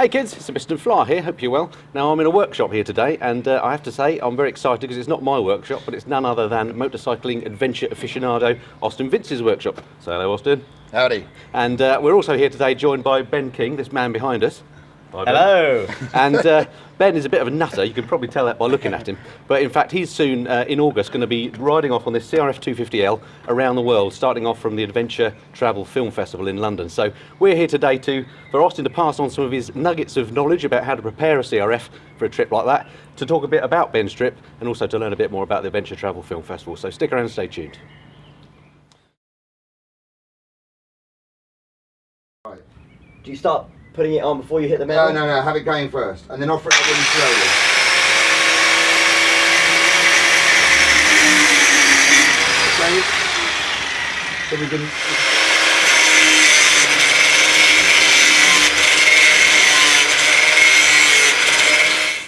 Hey kids, it's Mr. Flyer here, hope you're well. Now I'm in a workshop here today and I have to say I'm very excited because it's not my workshop but it's none other than motorcycling adventure aficionado Austin Vince's workshop. So hello Austin. Howdy. And we're also here today joined by Ben King, this man behind us. Hi, Ben. Hello. And Ben is a bit of a nutter, you can probably tell that by looking at him. But in fact he's soon, in August, going to be riding off on this CRF 250L around the world, starting off from the Adventure Travel Film Festival in London. So we're here today for Austin to pass on some of his nuggets of knowledge about how to prepare a CRF for a trip like that, to talk a bit about Ben's trip, and also to learn a bit more about the Adventure Travel Film Festival. So stick around and stay tuned. Right. Do you start putting it on before you hit the metal? No, have it going first, and then offer it up really slowly. Okay. So we can.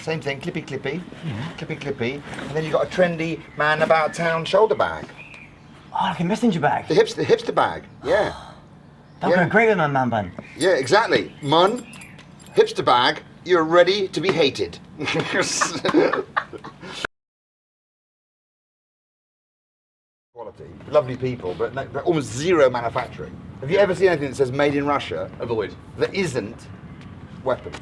Same thing, clippy, clippy, and then you've got a trendy man about town shoulder bag. Oh, like a messenger bag. The hipster bag, yeah. That would go great with my man bun. Yeah, exactly. Mun, hipster bag, you're ready to be hated. Quality, lovely people, but almost zero manufacturing. Have you ever seen anything that says made in Russia? Avoid. That isn't weapons.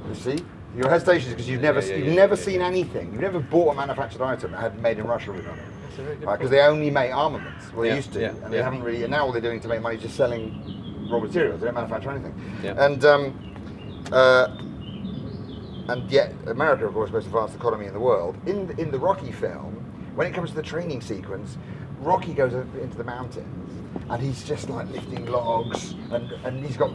You see? Your hesitation is because you've never seen anything. You've never bought a manufactured item that had made in Russia written on it. Because they only make armaments. Well, they used to, and they haven't really. And now all they're doing to make money is just selling raw materials. They don't manufacture anything. Yeah. And yet, America, of course, the most advanced economy in the world. In the Rocky film, when it comes to the training sequence, Rocky goes up into the mountains, and he's just like lifting logs, and he's got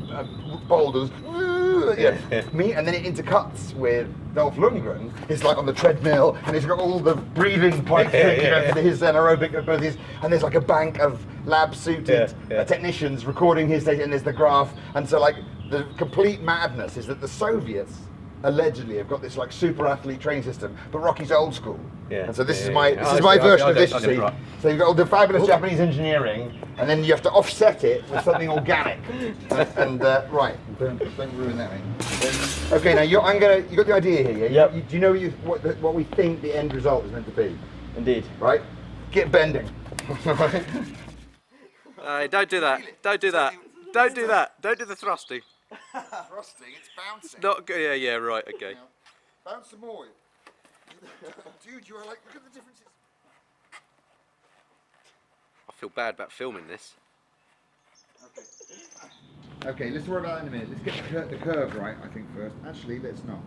boulders. And then it intercuts with Dolph Lundgren. He's like on the treadmill, and he's got all the breathing pipe thing for his anaerobic abilities, and there's like a bank of lab-suited technicians recording his data, and there's the graph. And so, like, the complete madness is that the Soviets allegedly have got this like super athlete training system, but Rocky's old school. Yeah. And so this is my version of this, you see. So you've got all the fabulous Japanese engineering, and then you have to offset it with something organic. Right, don't ruin that, mate. Okay, now you got the idea here, yeah? Yep. Do you know what we think the end result is meant to be? Indeed. Right? Get bending. Don't do that. Don't do that. Don't do that. Don't do the thrusting. Thrusting, it's bouncing. Not good. Yeah, right, okay. Now, bounce some more. Dude, you are like, look at the differences. I feel bad about filming this. Okay, let's worry about that in a minute. Let's get the curve right, I think, first. Actually, let's not.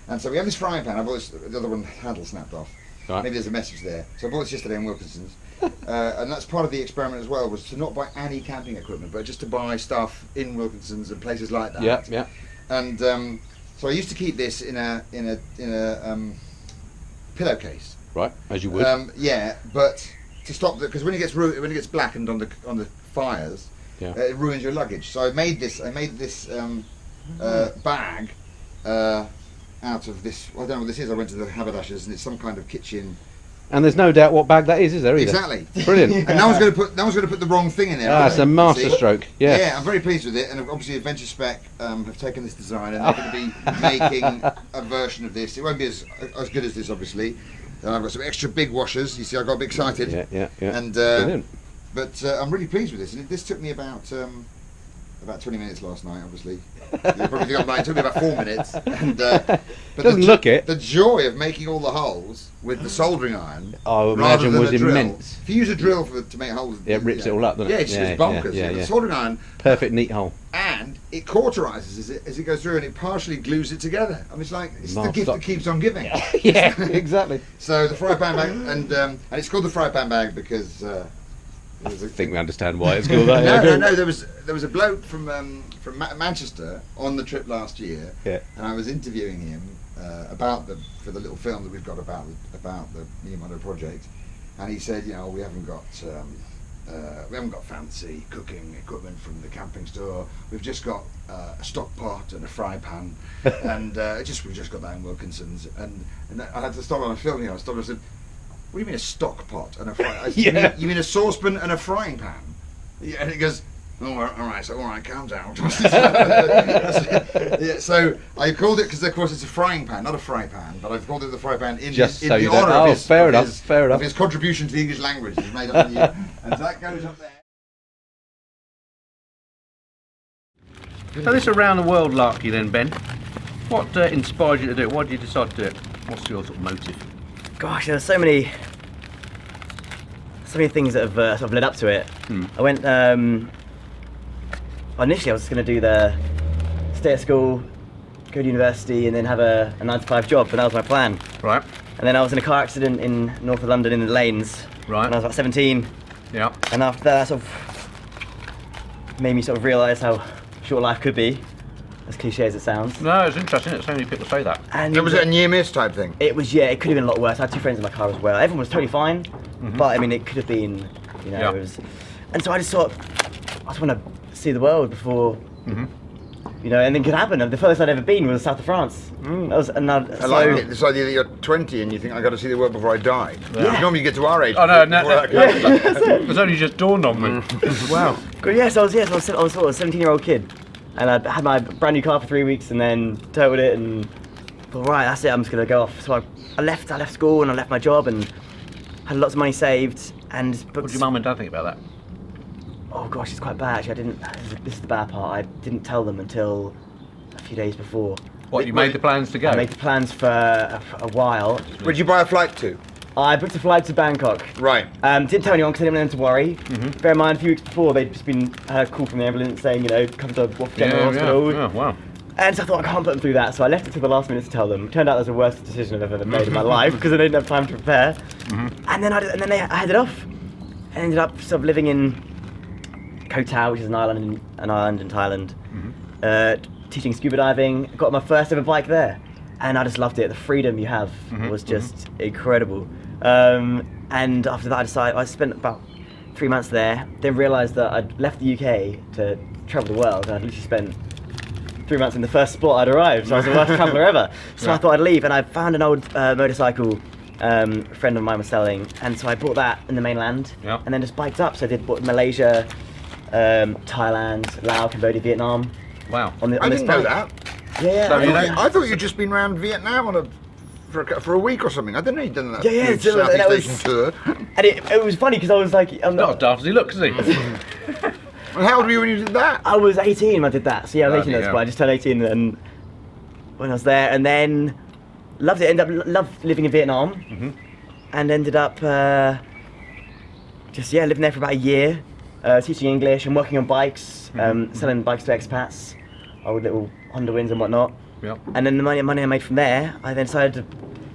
And so we have this frying pan. I bought this, the other one handle snapped off. Right. Maybe there's a message there. So I bought this yesterday in Wilkinson's. And that's part of the experiment as well, was to not buy any camping equipment, but just to buy stuff in Wilkinson's and places like that. Yeah. And so I used to keep this in a pillowcase. Right, as you would. Yeah, but to stop that, because when it gets blackened on the fires, it ruins your luggage. So I made this bag out of this. I don't know what this is. I went to the haberdashers, and it's some kind of kitchen. And there's no doubt what bag that is there either? Exactly. Brilliant. And no one's going to put the wrong thing in there. Ah, it's a masterstroke. Yeah. Yeah, I'm very pleased with it, and obviously Adventure Spec have taken this design, and they're going to be making a version of this. It won't be as good as this, obviously. And I've got some extra big washers. You see, I got a bit excited. Yeah. And Brilliant. But I'm really pleased with this, and this took me about 20 minutes last night, obviously. You probably think it took me about 4 minutes. And, but Doesn't look it. The joy of making all the holes with the soldering iron, I would imagine, was drill. immense. If you use a drill to make holes, it rips it all up, doesn't it? Yeah, it's bonkers. The soldering iron, perfect, neat hole. And it cauterizes as it goes through, and it partially glues it together. I mean, it's the gift that keeps on giving. Yeah, exactly. So the fry pan bag, and it's called the fry pan bag because. I think we understand why it's called that. No. There was a bloke from Manchester on the trip last year, and I was interviewing him for the little film that we've got about the Miyamото project, and he said, we haven't got We haven't got fancy cooking equipment from the camping store. We've just got a stock pot and a fry pan, and we've just got that in Wilkinson's. And I had to stop when I was filming. I stopped and I said, "What do you mean a stock pot and a fry? Yeah. You mean a saucepan and a frying pan?" Yeah, and he goes, "Oh, all right, calm down." Yeah, so I called it because, of course, it's a frying pan, not a fry pan, but I've called it the fry pan in the honour of his, fair of enough. his contribution to the English language. He's made up for you, and that goes up there. So this around the world larky then, Ben. What inspired you to do it? Why did you decide to do it? What's your sort of motive? Gosh, there's so many things that have sort of led up to it. I went. Initially, I was just going to do stay at school, go to university, and then have a 9-to-5 job. But that was my plan. Right. And then I was in a car accident in north of London in the lanes. Right. When I was about 17. Yeah. And after that, sort of made me sort of realise how short life could be, as cliche as it sounds. No, it's interesting. So many people say that. And Was it a near miss type thing? it was, yeah, it could have been a lot worse. I had 2 friends in my car as well. Everyone was totally fine, but I mean, it could have been, you know, Yeah. it was. And so I just thought, I just want to see the world before, you know, anything could happen. And the furthest I'd ever been was south of France. That was another. I like it, this idea that you're 20 and you think, I got to see the world before I die. Yeah. Normally you get to our age. Oh no, before that comes. it's only just dawned on me. Wow. Good, yes, I was sort of a 17-year-old kid, and I had my brand new car for 3 weeks, and then totaled it, and thought, right, that's it. I'm just gonna go off. So I left school and I left my job and had lots of money saved. And What did your mum and dad think about that? oh gosh, it's quite bad. Actually, I didn't. This is the bad part. I didn't tell them until a few days before. What, you made the plans to go? I made the plans for a while. Where'd you buy a flight to? I booked a flight to Bangkok. Right. Didn't tell anyone because I didn't want them to worry. Bear in mind, a few weeks before, they'd just been had a call from the ambulance saying, you know, come to Wolf General Hospital. Yeah, wow. And so I thought, I can't put them through that, so I left it till the last minute to tell them. Turned out that was the worst decision I've ever made in my life because I didn't have time to prepare. And then I headed off and ended up sort of living in Koh Tao, which is an island in Thailand. Teaching scuba diving. Got my first ever bike there, and I just loved it. The freedom you have was just incredible. And after that, I spent about 3 months there. Then realised that I'd left the UK to travel the world, and I'd literally spent 3 months in the first spot I'd arrived. So I was the worst traveller ever. So I thought I'd leave, and I found an old motorcycle a friend of mine was selling, and so I bought that in the mainland, and then just biked up. So I bought Malaysia, Thailand, Laos, Cambodia, Vietnam. Wow. On I this didn't know bike. that. Yeah. So I thought you'd just been around Vietnam for a week or something. I didn't know you'd done that. Yeah, huge so that Southeast was- Asian tour. And it was funny because I was like, I'm Not as not. daft as he looks, is he? And how old were you when you did that? I was 18 when I did that. So yeah, I was 18 Bloody that's hell. why I just turned 18 and when I was there, and then loved it. Loved living in Vietnam, and ended up living there for about a year, teaching English and working on bikes, selling bikes to expats, old little Honda Winds and whatnot. Yep. And then the money I made from there, I then decided to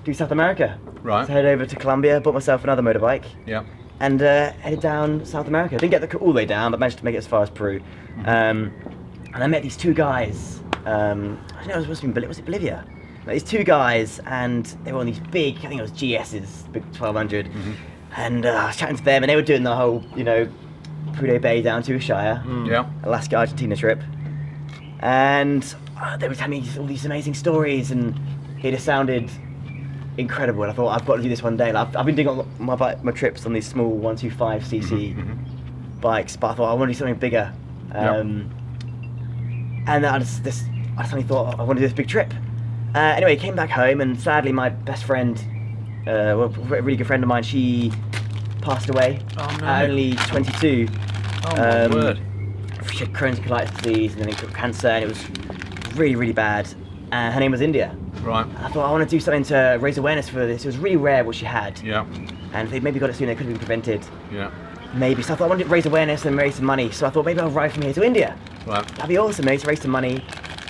do South America. Right. So headed over to Colombia, bought myself another motorbike, Yeah. and headed down South America. Didn't get all the way down, but managed to make it as far as Peru. And I met these 2 guys. I don't know, it was it Bolivia? Met these 2 guys, and they were on these big, I think it was GS's, big 1200. And I was chatting to them, and they were doing the whole, you know, Pude Bay down to Ushuaia, Yeah. Alaska, Argentina trip. And they were telling me all these amazing stories, and it just sounded incredible. And I thought, I've got to do this one day. Like, I've been doing all my trips on these small 125cc bikes, but I thought I want to do something bigger. And I suddenly thought, I want to do this big trip. Anyway, came back home, and sadly my best friend, a really good friend of mine, she passed away Oh, no. at only 22. Oh my word. She had Crohn's colitis disease, and then it got cancer, and it was really, really bad. And her name was India. Right. I thought I want to do something to raise awareness for this. It was really rare what she had. Yeah. And if they maybe got it sooner, it could have been prevented. Yeah. Maybe. So I thought I wanted to raise awareness and raise some money. So I thought maybe I'll ride from here to India. Right. That'd be awesome, mate, to raise some money.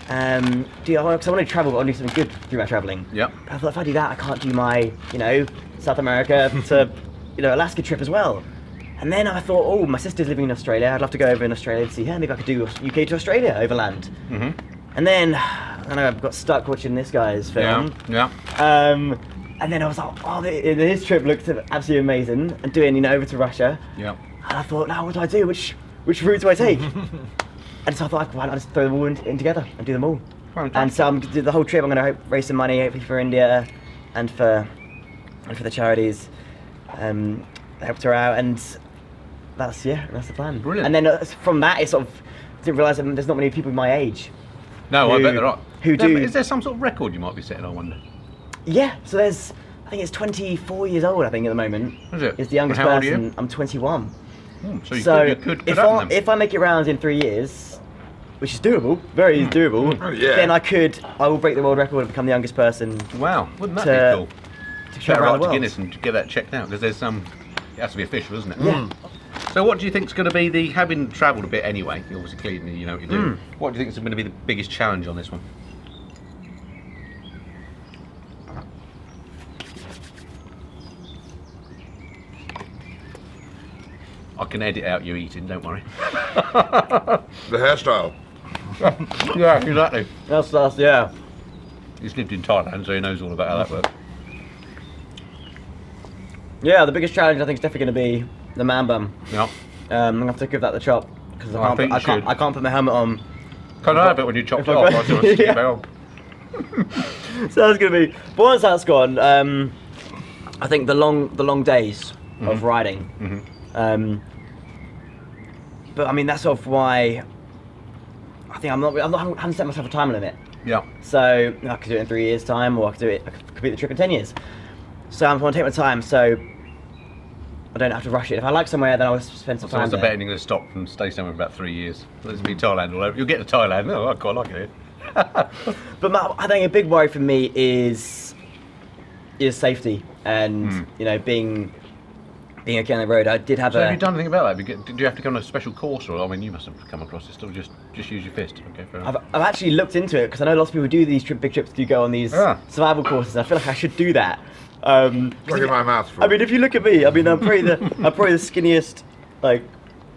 Because I want to travel, but I want to do something good through my travelling. Yeah. But I thought if I do that, I can't do my, you know, South America to, you know, Alaska trip as well. And then I thought, oh, my sister's living in Australia. I'd love to go over in Australia to see her. Maybe I could do UK to Australia overland. And then I got stuck watching this guy's film. Yeah. And then I was like, oh, his trip looked absolutely amazing. And doing, you know, over to Russia. Yeah. And I thought, now what do I do? Which route do I take? And so I thought, why not just throw them all in together and do them all? Fantastic. And so I'm gonna do the whole trip. I'm going to raise some money, hopefully for India, and for the charities. Helped her out, and that's the plan. Brilliant. And then from that, it sort of didn't realise that there's not many people my age. No, I bet there are. Who do? Is there some sort of record you might be setting? I wonder. Yeah. So there's, I think it's 24 years old. I think at the moment. Is it? Is the youngest And how old are you? person. I'm 21. So you could if I make it round in 3 years, which is doable, very doable, Oh, yeah. then I will break the world record and become the youngest person Wow, wouldn't that to- be cool? to Better travel around write the to world. Guinness and get that checked out because there's some. It has to be official, isn't it? Yeah. So what do you think's going to be the? Having travelled a bit anyway, you obviously clearly you know what you do. What do you think is going to be the biggest challenge on this one? I can edit out you eating, don't worry. The hairstyle. Yeah, exactly. That's yeah. He's lived in Thailand, so he knows all about how that works. Yeah, the biggest challenge I think is definitely going to be the man bum. Yeah. I'm gonna have to give that the chop because I think you should. I can't put my helmet on. Can I have it when you chopped if it I off? go- I was going to skip Yeah. it on. So that's gonna be. But once that's gone, I think the long days of riding. But I mean that's sort of why I think I haven't set myself a time limit. Yeah. So I could do it in 3 years' time, or I could complete the trip in 10 years. So I'm going to take my time, so I don't have to rush it. If I like somewhere, then I'll spend some So time what's the there. betting you're going to stop and stay somewhere for about 3 years? Let's be Thailand all over. You'll get to Thailand. Oh, I quite like it here. But I think a big worry for me is safety and you know being okay on the road. I did have So have you done anything about that? Did you have to go on a special course, or I mean, you must have come across it. Still, just use your fist. Okay, fair enough. I've actually looked into it because I know lots of people do these big trips. Do go on these survival courses. And I feel like I should do that. Look at my mouth. I mean, if you look at me, I mean, I'm probably the skinniest, like,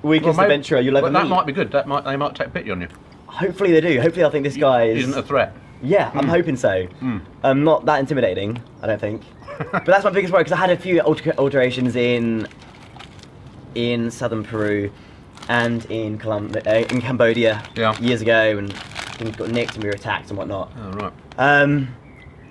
weakest adventurer you'll ever But that meet. might be good. They might take pity on you. Hopefully they do. Hopefully I think this guy Isn't a threat. Yeah, I'm hoping so. Not that intimidating, I don't think. But that's my biggest worry because I had a few alterations in southern Peru and in Cambodia years ago, and things got nicked and we were attacked and whatnot. Oh right.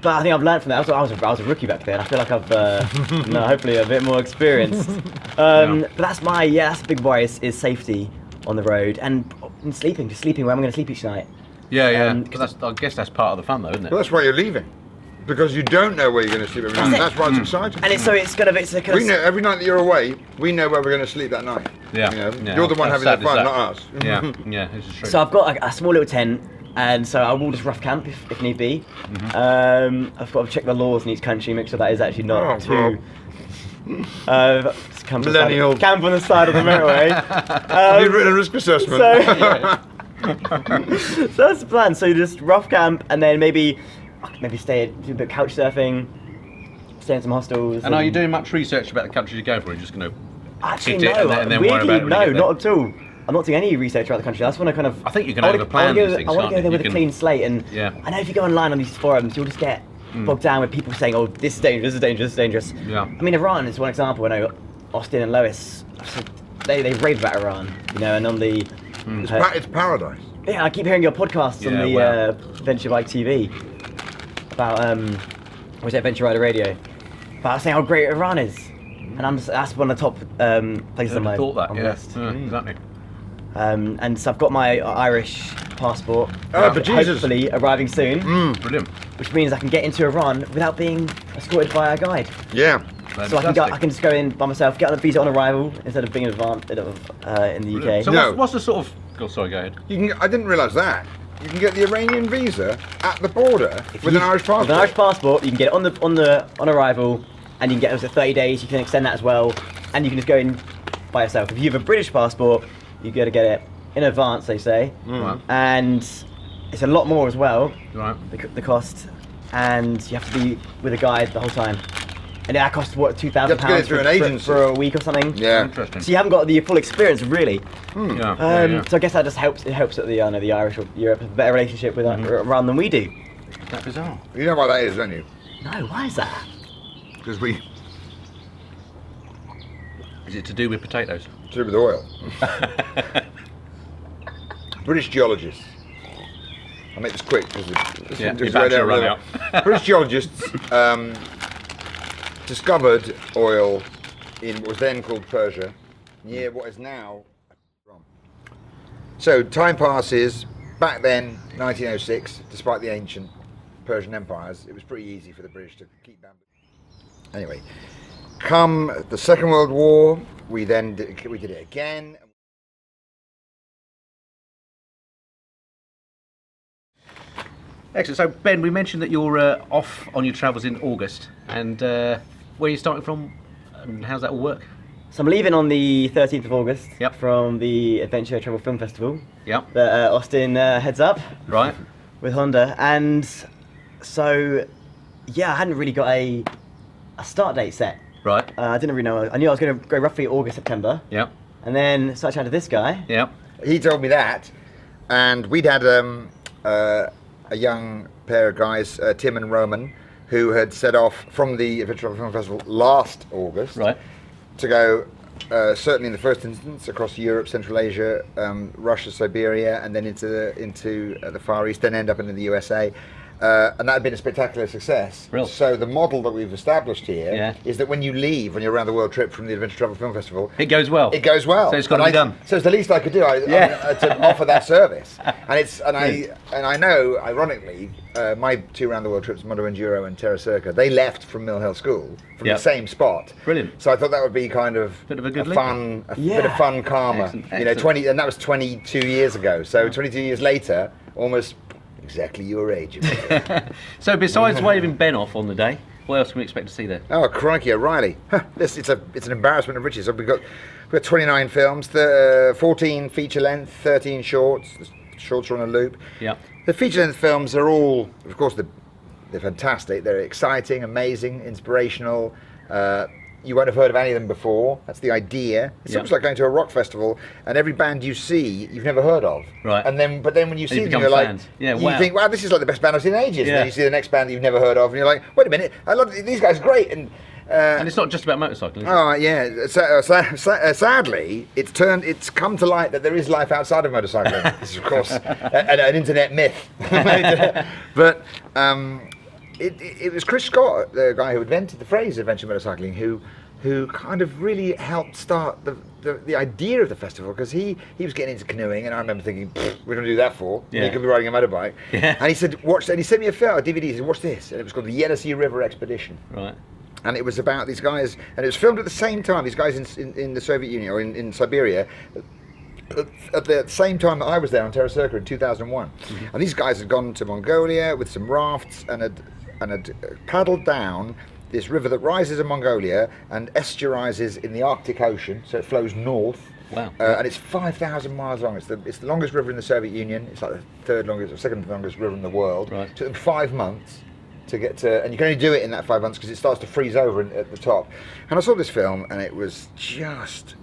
But I think I've learned from that. I was a rookie back then. I feel like I've hopefully a bit more experienced. But that's that's a big worry is safety on the road and sleeping where I'm going to sleep each night. Yeah. But I guess that's part of the fun, though, isn't it? Well, that's why you're leaving. Because you don't know where you're going to sleep every night. That's it. That's why it's exciting. And it's kind of We know every night that you're away, we know where we're going to sleep that night. Yeah. You know, Yeah. you're the one How having the sad is fun, that? not us. Yeah, this is true. So I've got a small little tent, and so I will just rough camp if need be. I've got to check the laws in each country, make sure that is actually not too. Just camp Millennial. Camp on the side of the motorway. You've written a risk assessment. So that's the plan. So you just rough camp, and then maybe do a bit of couch surfing, stay in some hostels. And are you doing much research about the countries you go for? Or are you just going to Actually, hit it no. and then worry Weirdly, about it when you get there? not at all. I'm not doing any research around the country. I just want to kind of. I think you can I wanna- overplan these things, I want can't to go there you? with You a can- clean slate, and Yeah. I know if you go online on these forums, you'll just get bogged down with people saying, "Oh, this is dangerous, this is dangerous, this is dangerous." Yeah. I mean, Iran is one example. I know Austin and Lois, they rave about Iran, you know, and on the. It's paradise. Yeah, I keep hearing your podcasts on Yeah, the wow. Adventure Bike TV about was it Adventure Rider Radio? About saying how great Iran is, and that's one of the top places on I'd my have thought that, on the yeah. list. Exactly. And so I've got my Irish passport, but Jesus. hopefully arriving soon, Brilliant. which means I can get into Iran without being escorted by a guide. Yeah. So I can just go in by myself, get on a visa on arrival instead of being in the UK. So No. what's the sort of... Oh, sorry, go ahead. I didn't realise that. You can get the Iranian visa at the border with an Irish passport. With an Irish passport, you can get it on arrival, and you can get it for 30 days. You can extend that as well, and you can just go in by yourself. If you have a British passport, you got to get it in advance, they say, Right. and it's a lot more as well. Right. The cost, and you have to be with a guide the whole time. And that costs what, £2,000 You have to get it through an agency. for a week or something. Yeah. Interesting. So you haven't got the full experience really. Yeah. So I guess that just helps. It helps that the Irish or Europe have a better relationship with Iran than we do. That's bizarre. You know why that is, don't you? No, why is that? Because we... Is it to do with potatoes? to do with oil. British geologists. I'll make this quick because your battery will run out. British geologists discovered oil in what was then called Persia, near what is now Iran. So time passes. Back then, 1906, despite the ancient Persian empires, it was pretty easy for the British to keep bamboo. Anyway, come the Second World War, we did it again. Excellent. So Ben, we mentioned that you're off on your travels in August, and where are you starting from, and how's that all work? So I'm leaving on the 13th of August Yep. from the Adventure Travel Film Festival Yep. that Austin heads up Right. with Honda. And so, yeah, I hadn't really got a start date set. Right. I didn't really know. I knew I was going to go roughly August, September. Yep. And then started chatting to this guy. Yep. He told me that, and we'd had a young pair of guys, Tim and Roman, who had set off from the Adventure Travel Film Festival last August. Right. To go, certainly in the first instance, across Europe, Central Asia, Russia, Siberia, and then into the Far East, then end up in the USA. And that had been a spectacular success. Real. So the model that we've established here Yeah. is that when you leave on your around the world trip from the Adventure Travel Film Festival, It goes well. it goes well. So it's got to And be done. So it's the least I could do to offer that service. And I know, ironically, my two round the world trips, Mondo Enduro and Terra Circa, they left from Mill Hill School from Yep. the same spot. Brilliant. So I thought that would be kind of Bit of a good link. fun, Yeah. bit of fun karma. Excellent, You know, excellent. and that was 22 years ago. So 22 years later, almost exactly your age. So besides waving Ben off on the day, what else can we expect to see there? Oh crikey, O'Reilly! It's an embarrassment of riches. We've got 29 films, 14 feature length, 13 shorts. The shorts are on a loop. Yeah. The feature length films are all, of course, they're fantastic. They're exciting, amazing, inspirational. You won't have heard of any of them before. That's the idea. It's Yeah. almost like going to a rock festival and every band you see you've never heard of. Right. But then when you see them, become you're like, fans. Yeah, you wow. think, wow, this is like the best band I've seen in ages. And Yeah. then you see the next band that you've never heard of, and you're like, wait a minute, I love these guys, are great. And And it's not just about motorcycling, is it? oh yeah, sadly, it's come to light that there is life outside of motorcycling. This is, of course, an internet myth. But it was Chris Scott, the guy who invented the phrase adventure motorcycling, who kind of really helped start the idea of the festival, because he was getting into canoeing, and I remember thinking, we're going to do that for? Yeah. He could be riding a motorbike. Yeah. And he said, watch, and he sent me a DVD. He said, watch this, and it was called the Yenisei River Expedition. Right. And it was about these guys, and it was filmed at the same time, these guys in the Soviet Union, or in Siberia, at the same time that I was there on Terra Circa in 2001. Mm-hmm. And these guys had gone to Mongolia with some rafts and had paddled down this river that rises in Mongolia and estuarizes in the Arctic Ocean, so it flows north. Wow. And it's 5,000 miles long. It's the longest river in the Soviet Union. It's like the third longest, or second longest river in the world. Right. It took them 5 months to get to, and you can only do it in that 5 months because it starts to freeze over at the top. And I saw this film, and it was just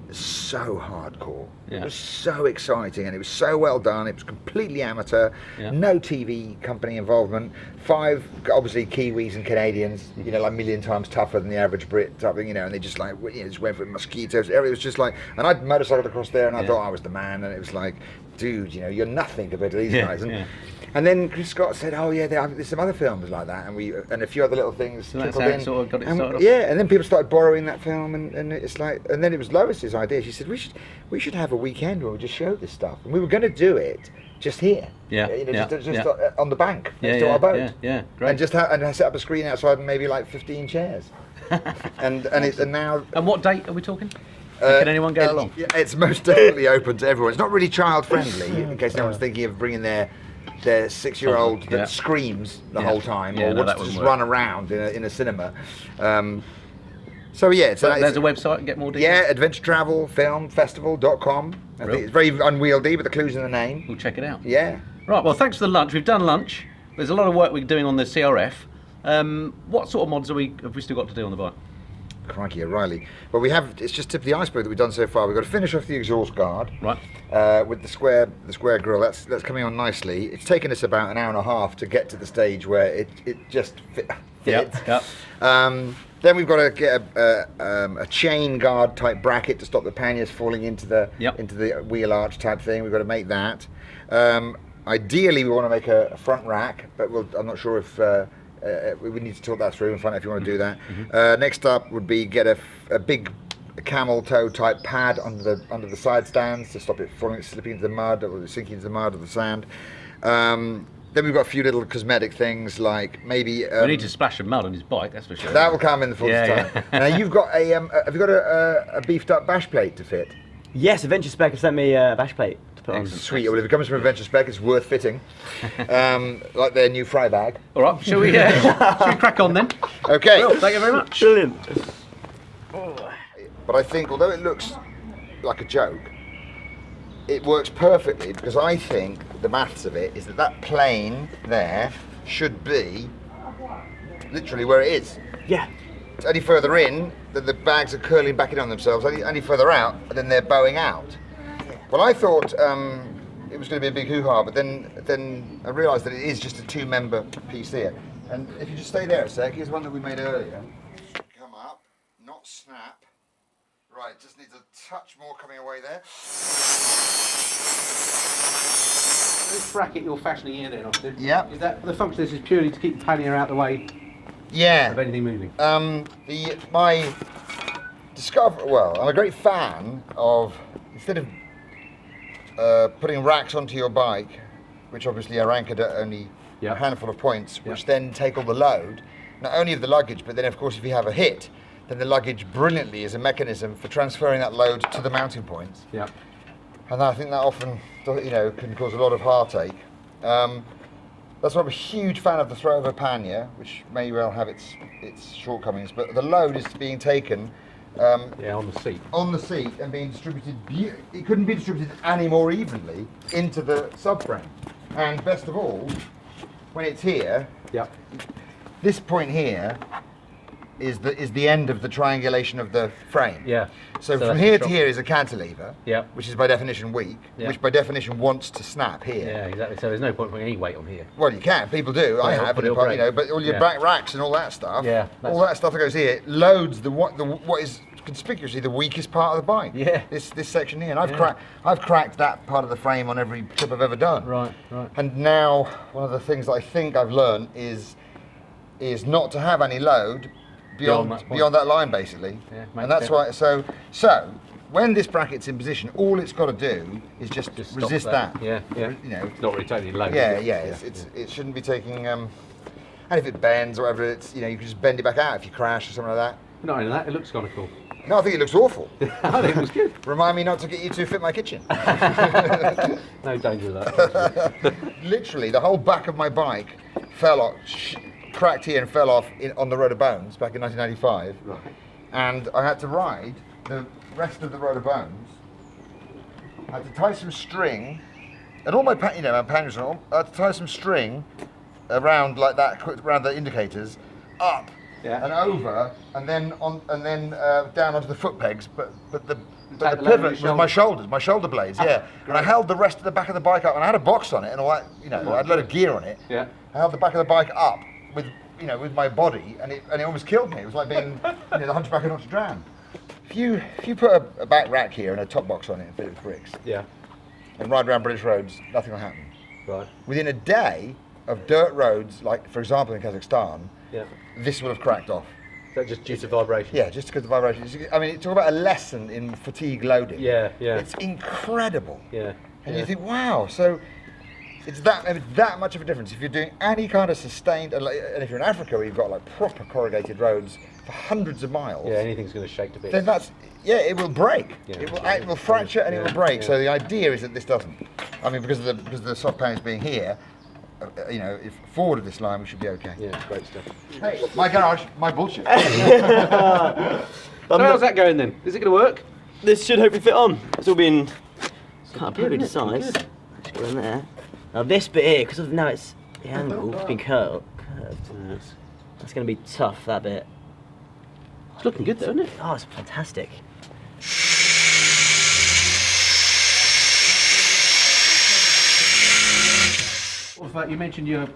so hardcore. Yeah. It was so exciting, and it was so well done. It was completely amateur, Yeah. no TV company involvement. 5 obviously Kiwis and Canadians, you know, like a million times tougher than the average Brit type thing, you know, and they just like, you know, just went for mosquitoes. It was just like, and I'd motorcycled across there, and I Yeah. thought I was the man, and it was like, dude, you know, you're nothing compared to these Yeah, guys. yeah. And then Chris Scott said, "Oh yeah, there's some other films like that," and a few other little things. So that's trickled how it in. sort of got it And started off? yeah, and then people started borrowing that film, and it's like, and then it was Lois's idea. She said, "We should have a weekend where we just show this stuff," and we were going to do it just here. Yeah, you know, yeah, just yeah. on the bank Yeah, next to yeah, our boat. yeah, great. And just and set up a screen outside and maybe like 15 chairs, and now. And what date are we talking? Can anyone go along? Yeah, it's most definitely open to everyone. It's not really child friendly, in case anyone's thinking of bringing their 6-year-old that Yeah. screams the Yeah. whole time, Yeah, or no, wants that to just wouldn't work. run around in a cinema. So yeah, So there's a website and get more details? yeah, Adventure Travel Film Festival.com. I Real. think it's very unwieldy, but the clue's in the name. We'll check it out. Yeah. Right, well, thanks for the lunch. We've done lunch. There's a lot of work we're doing on the CRF. What sort of mods have we still got to do on the bike? Crikey, O'Reilly. Well, it's just tip of the iceberg that we've done so far. We've got to finish off the exhaust guard. Right. With the square grill. That's coming on nicely. It's taken us about an hour and a half to get to the stage where it just fits. Yep. Then we've got to get a chain guard type bracket to stop the panniers falling into the wheel arch type thing. We've got to make that. Ideally, we want to make a front rack, but I'm not sure if we need to talk that through and find out if you want to do that. Next up would be get a big camel toe type pad under the side stands to stop it slipping into the mud or sinking into the mud or the sand. Then we've got a few little cosmetic things like maybe we need to splash some mud on his bike, that's for sure. That will come in the fullness time. Now you've got have you got a beefed up bash plate to fit? Yes, Adventure Spec have sent me a bash plate to put on. Sweet. Well, if it comes from Adventure Spec, it's worth fitting. Like their new fry bag. All right, shall we crack on then? Okay. Well, thank you very much. Brilliant. But I think, although it looks like a joke, it works perfectly because I think the maths of it is that plane there should be literally where it is. Yeah. Any further in, then the bags are curling back in on themselves. Any further out, then they're bowing out. Well, I thought it was going to be a big hoo-ha, but then I realised that it is just a two-member piece here. And if you just stay there a sec, here's one that we made earlier. Come up, not snap. Right, just needs a touch more coming away there. This bracket you're fashioning here then, Austin. Yep. Is that the function? This is purely to keep the pannier out the way Yeah. of anything moving. My discover. Well, I'm a great fan of instead of putting racks onto your bike, which obviously are anchored at only a handful of points, which then take all the load, not only of the luggage, but then of course if you have a hit, then the luggage brilliantly is a mechanism for transferring that load to the mounting points. Yeah. And I think that often, can cause a lot of heartache. That's why I'm a huge fan of the throw-over pannier, which may well have its shortcomings, but the load is being taken on the seat. On the seat and being distributed. It couldn't be distributed any more evenly into the subframe. And best of all, when it's here, this point here is the end of the triangulation of the frame. Yeah. So from here to here is a cantilever, Yeah. which is by definition weak, which by definition wants to snap here. Yeah, exactly. So there's no point putting any weight on here. Well, you can. People do. I have, but but it'll break. but all your back racks and all that stuff. Yeah, all that stuff that goes here loads what is conspicuously the weakest part of the bike. Yeah. This section here, and I've cracked that part of the frame on every trip I've ever done. Right. And now one of the things that I think I've learned is not to have any load beyond that line, basically. Yeah, and that's why. So when this bracket's in position, all it's got to do is just resist that. Yeah. It's not really taking load. It shouldn't be taking. And if it bends or whatever, you can just bend it back out if you crash or something like that. Not only that, it looks kind of cool. No, I think it looks awful. I think it looks good. Remind me not to get you to fit my kitchen. No danger of that. Literally, the whole back of my bike fell off, cracked here and fell off on the Road of Bones back in 1995. Right. And I had to ride the rest of the Road of Bones. I had to tie some string, and all my panniers and all. I had to tie some string around like that, around the indicators, up and over, and then down onto the foot pegs. But the pivot was my shoulders, my shoulder blades. Yeah, and I held the rest of the back of the bike up, and I had a box on it and all that. I had a load of gear on it. Yeah. I held the back of the bike up with my body, and it almost killed me. It was like being the Hunchback of Notre Dame. If you put a back rack here and a top box on it and fit it with bricks, and ride around British roads, nothing will happen. Right. Within a day of dirt roads, like for example in Kazakhstan, this would have cracked off. Is that just due to vibration? Yeah, just because of the vibration. I mean, talk about a lesson in fatigue loading. Yeah. It's incredible. Yeah. And you think, wow, so it's that much of a difference. If you're doing any kind of sustained, and if you're in Africa where you've got like proper corrugated roads for hundreds of miles, anything's going to shake to bits. then it will break. It will fracture and it will break. Yeah. So the idea is that this doesn't. I mean, because of the soft panels being here, if forward of this line, we should be okay. Yeah, great stuff. Hey, my garage, my bullshit. So how's that going then? Is it going to work? This should hopefully fit on. It's all been cut up pretty to size. Just go in there. Now this bit here, because now it's the angle, it's been curved. That's going to be tough, that bit. It's looking good though, isn't it? Oh, it's fantastic. What about, you mentioned you're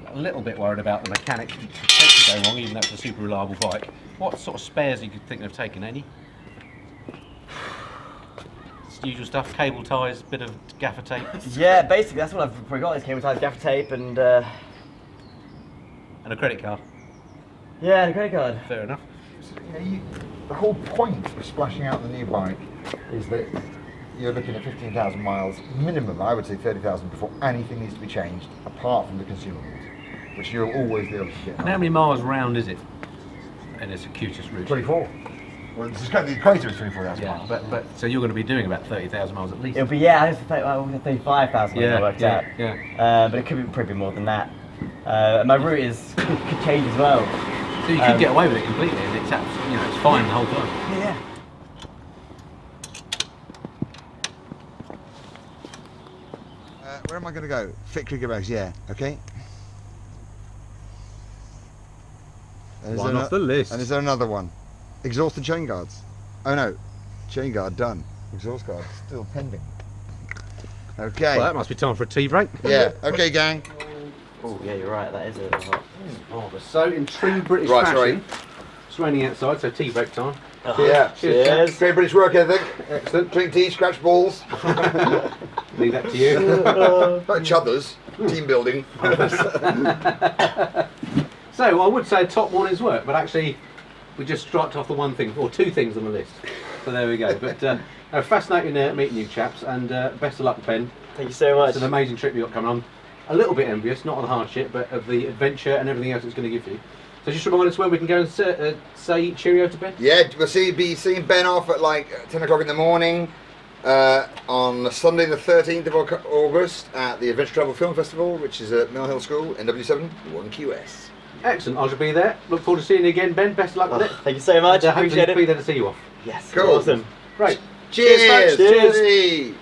a little bit worried about the mechanics potentially go wrong, even though it's a super reliable bike. What sort of spares are you thinking of taking? Any? Just usual stuff, cable ties, bit of gaffer tape. Yeah, basically that's what I've probably got. Is cable ties, gaffer tape, and a credit card. yeah, and a credit card. Fair enough. The whole point of splashing out the new bike is that you're looking at 15,000 miles minimum. I would say 30,000 before anything needs to be changed, apart from the consumables, which you'll always be able to get. And how many miles round is it? And it's a cutest route. 24. Well, the equator is 24,000 Yeah, miles. but so you're going to be doing about 30,000 miles at least. It'll be I just think 35,000 when I worked out. Yeah. But it could be probably more than that. My route could change as well. So you could get away with it completely, and it's it's fine the whole time. Yeah. Where am I going to go? Fit cricket bags, yeah. Okay. And One off the list. And is there another one? Exhaust and chain guards. Oh no, chain guard done. Exhaust guard still pending. Okay. Well, that must be time for a tea break. Yeah. Okay, gang. Oh yeah, you're right. That is a little hot. Oh, but so in true British Right, fashion, sorry. it's raining outside, so tea break time. Yeah. Cheers. Great British work ethic. Excellent. Drink tea, scratch balls. Leave that to you. Not each other's. Team building. So I would say top morning's work, but actually we just striped off the one thing, or two things on the list. So there we go. But fascinating meeting you chaps, and best of luck, Ben. Thank you so much. It's an amazing trip you've got coming on. A little bit envious, not of the hardship, but of the adventure and everything else it's going to give you. So just remind us where we can go and say cheerio to Ben. Yeah, we'll be seeing Ben off at like 10 o'clock in the morning on Sunday the 13th of August at the Adventure Travel Film Festival, which is at Mill Hill School, NW7 1QS. Excellent, I shall be there. Look forward to seeing you again, Ben. Best of luck with it. Thank you so much. And, hopefully Appreciate it. be there to see you off. Yes. Cool. Awesome. Right. Cheers! Cheers. Cheers.